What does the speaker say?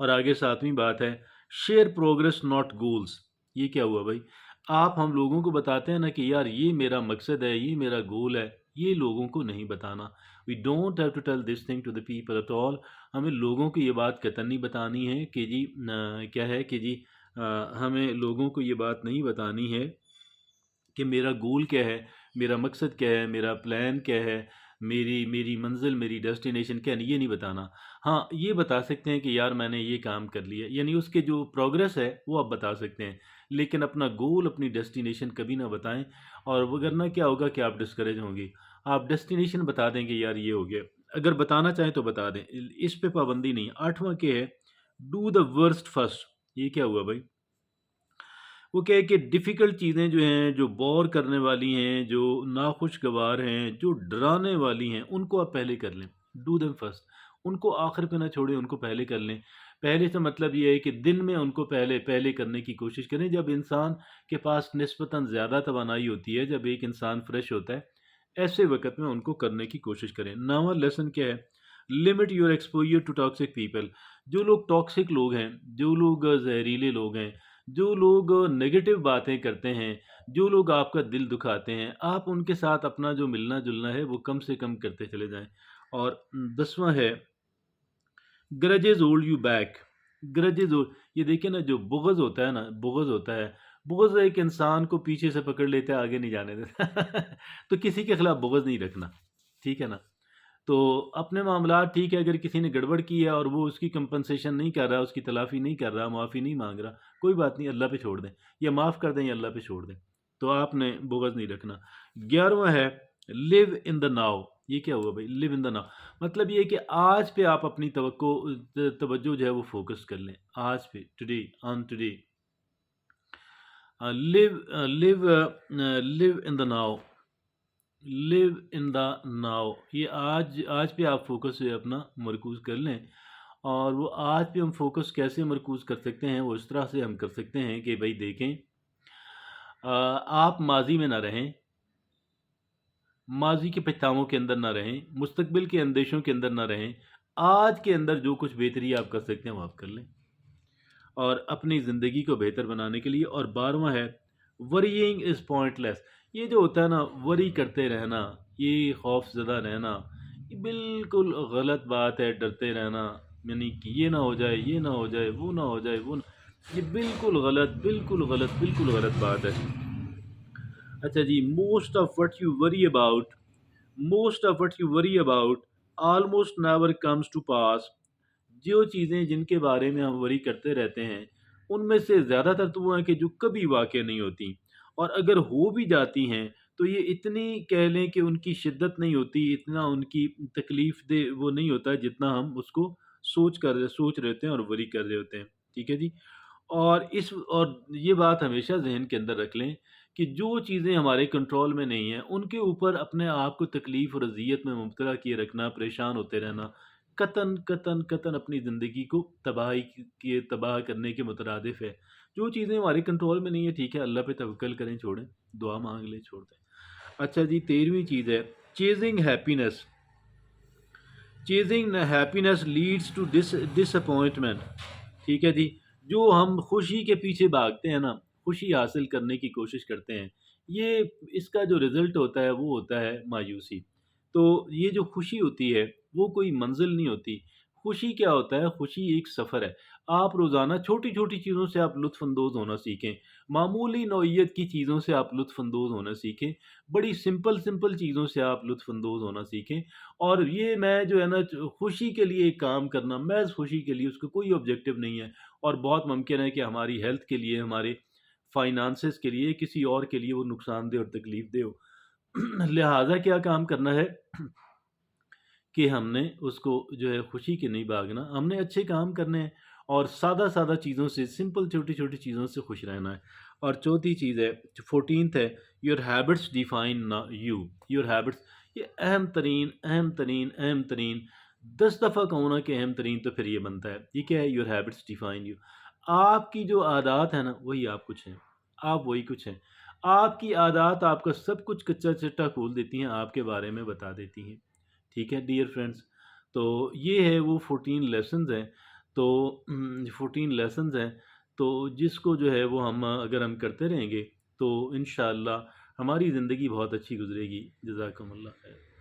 اور آگے 7ویں بات ہے شیئر پروگرس ناٹ گولز. یہ کیا ہوا بھائی؟ آپ ہم لوگوں کو بتاتے ہیں نا کہ یار یہ میرا مقصد ہے، یہ میرا گول ہے، یہ لوگوں کو نہیں بتانا. We don't have to tell this thing to the people at all. ہمیں لوگوں کو یہ بات قطعاً نہیں بتانی ہے کہ جی کیا ہے کہ جی ہمیں لوگوں کو یہ بات نہیں بتانی ہے کہ میرا گول کیا ہے، میرا مقصد کیا ہے، میرا پلان کیا ہے، میری منزل، میری ڈیسٹینیشن کیا ہے، یہ نہیں بتانا. ہاں یہ بتا سکتے ہیں کہ یار میں نے یہ کام کر لیا، یعنی اس کے جو پروگرس ہے وہ آپ بتا سکتے ہیں، لیکن اپنا گول، اپنی ڈیسٹینیشن کبھی نہ بتائیں. اور وگرنہ کیا ہوگا کہ آپ ڈسکریج ہوں گی. آپ ڈیسٹینیشن بتا دیں کہ یار یہ ہو گیا، اگر بتانا چاہیں تو بتا دیں، اس پہ پابندی نہیں. 8واں کیا ہے ڈو دا ورسٹ فرسٹ. یہ کیا ہوا بھائی؟ وہ کہے کہ ڈیفیکلٹ چیزیں جو ہیں، جو بور کرنے والی ہیں، جو ناخوشگوار ہیں، جو ڈرانے والی ہیں، ان کو آپ پہلے کر لیں. Do them first. ان کو آخر پہ نہ چھوڑیں، ان کو پہلے کر لیں. پہلے سے مطلب یہ ہے کہ دن میں ان کو پہلے پہلے کرنے کی کوشش کریں. جب انسان کے پاس نسبتاً زیادہ توانائی ہوتی ہے، جب ایک انسان فریش ہوتا ہے، ایسے وقت میں ان کو کرنے کی کوشش کریں. 9واں لیسن کیا ہے limit your exposure to toxic people. جو لوگ ٹاکسک لوگ ہیں، جو لوگ زہریلے لوگ ہیں، جو لوگ نگیٹو باتیں کرتے ہیں، جو لوگ آپ کا دل دکھاتے ہیں، آپ ان کے ساتھ اپنا جو ملنا جلنا ہے وہ کم سے کم کرتے چلے جائیں. اور 10واں ہے grudges hold you back. Grudges یہ دیکھیں نا، جو بغض ہوتا ہے نا، بغض ہوتا ہے، بغض ایک انسان کو پیچھے سے پکڑ لیتا ہے، آگے نہیں جانے دیتا. تو کسی کے خلاف بغض نہیں رکھنا، ٹھیک ہے نا. تو اپنے معاملات ٹھیک ہے، اگر کسی نے گڑبڑ کی ہے اور وہ اس کی کمپنسیشن نہیں کر رہا، اس کی تلافی نہیں کر رہا، معافی نہیں مانگ رہا، کوئی بات نہیں، اللہ پہ چھوڑ دیں، یا معاف کر دیں یا اللہ پہ چھوڑ دیں. تو آپ نے بغض نہیں رکھنا. 11واں ہے لیو ان دا ناؤ. یہ کیا ہوا بھائی لیو ان دا ناؤ؟ مطلب یہ ہے کہ آج پہ آپ اپنی توجہ جو ہے وہ فوکس کر لیں. آج پہ، today, on today. Live live in the now. Live in the now. یہ آج پہ آپ فوکس جو ہے اپنا مرکوز کر لیں. اور وہ آج پہ ہم فوکس کیسے مرکوز کر سکتے ہیں؟ وہ اس طرح سے ہم کر سکتے ہیں کہ بھائی دیکھیں، آپ ماضی میں نہ رہیں، ماضی کے پچھتاووں کے اندر نہ رہیں، مستقبل کے اندیشوں کے اندر نہ رہیں. آج کے اندر جو کچھ بہتری آپ کر سکتے ہیں وہ آپ کر لیں، اور اپنی زندگی کو بہتر بنانے کے لیے. اور 12واں ہے ورینگ از پوائنٹ لیس. یہ جو ہوتا ہے نا وری کرتے رہنا، یہ خوف زدہ رہنا، یہ بالکل غلط بات ہے. ڈرتے رہنا، یعنی کہ یہ نہ ہو جائے، یہ نہ ہو جائے، وہ نہ ہو جائے، وہ یہ بالکل غلط، بالکل غلط، بالکل غلط بات ہے. اچھا جی، most of what you worry about almost never comes to pass. جو چیزیں جن کے بارے میں ہم وری کرتے رہتے ہیں، ان میں سے زیادہ تر تو وہ ہیں کہ جو کبھی واقع نہیں ہوتی، اور اگر ہو بھی جاتی ہیں تو یہ اتنی کہہ لیں کہ ان کی شدت نہیں ہوتی، اتنا ان کی تکلیف دہ وہ نہیں ہوتا جتنا ہم اس کو سوچ رہے ہوتے ہیں اور وری کر رہے ہوتے ہیں. ٹھیک ہے جی. اور یہ بات ہمیشہ ذہن کے اندر رکھ لیں کہ جو چیزیں ہمارے کنٹرول میں نہیں ہیں، ان کے اوپر اپنے آپ کو تکلیف اور اذیت میں مبتلا کیے رکھنا، پریشان ہوتے رہنا، قطن قطن قطن اپنی زندگی کو تباہ کرنے کے مترادف ہے. جو چیزیں ہمارے کنٹرول میں نہیں ہے، ٹھیک ہے، اللہ پہ توکل کریں، چھوڑیں، دعا مانگ لیں، چھوڑ دیں. اچھا جی، 13ویں چیز ہے chasing happiness. Chasing happiness leads to ڈس اپوائنٹمنٹ. ٹھیک ہے جی. جو ہم خوشی کے پیچھے بھاگتے ہیں نا، خوشی حاصل کرنے کی کوشش کرتے ہیں، یہ اس کا جو رزلٹ ہوتا ہے وہ ہوتا ہے مایوسی. تو یہ جو خوشی ہوتی ہے وہ کوئی منزل نہیں ہوتی. خوشی کیا ہوتا ہے؟ خوشی ایک سفر ہے. آپ روزانہ چھوٹی چھوٹی چیزوں سے آپ لطف اندوز ہونا سیکھیں، معمولی نوعیت کی چیزوں سے آپ لطف اندوز ہونا سیکھیں، بڑی سمپل چیزوں سے آپ لطف اندوز ہونا سیکھیں. اور یہ میں جو ہے نا خوشی کے لیے ایک کام کرنا، محض خوشی کے لیے، اس کا کوئی آبجیکٹو نہیں ہے. اور بہت ممکن ہے کہ ہماری ہیلتھ کے لیے، ہمارے فائنانسز کے لیے، کسی اور کے لیے وہ نقصان دہ اور تکلیف دہ ہو. لہٰذا کیا کام کرنا ہے کہ ہم نے اس کو جو ہے خوشی کے نہیں بھاگنا، ہم نے اچھے کام کرنے ہیں اور سادہ سادہ چیزوں سے، سمپل چھوٹی چھوٹی چیزوں سے خوش رہنا ہے. اور چوتھی چیز ہے، 14th ہے your habits define you. Your habits, یہ اہم ترین 10 دفعہ کہوں نا کہ اہم ترین، تو پھر یہ بنتا ہے. یہ کیا ہے؟ Your habits define you. آپ کی جو عادات ہیں نا وہی آپ کچھ ہیں، آپ وہی کچھ ہیں. آپ کی عادات آپ کا سب کچھ کچا چٹا کھول دیتی ہیں، آپ کے بارے میں بتا دیتی ہیں. ٹھیک ہے ڈیئر فرینڈس. تو یہ ہے وہ 14 لیسنز ہیں. تو 14 لیسنز ہیں، تو جس کو جو ہے وہ اگر ہم کرتے رہیں گے تو انشاءاللہ ہماری زندگی بہت اچھی گزرے گی۔ جزاکم اللہ خیر۔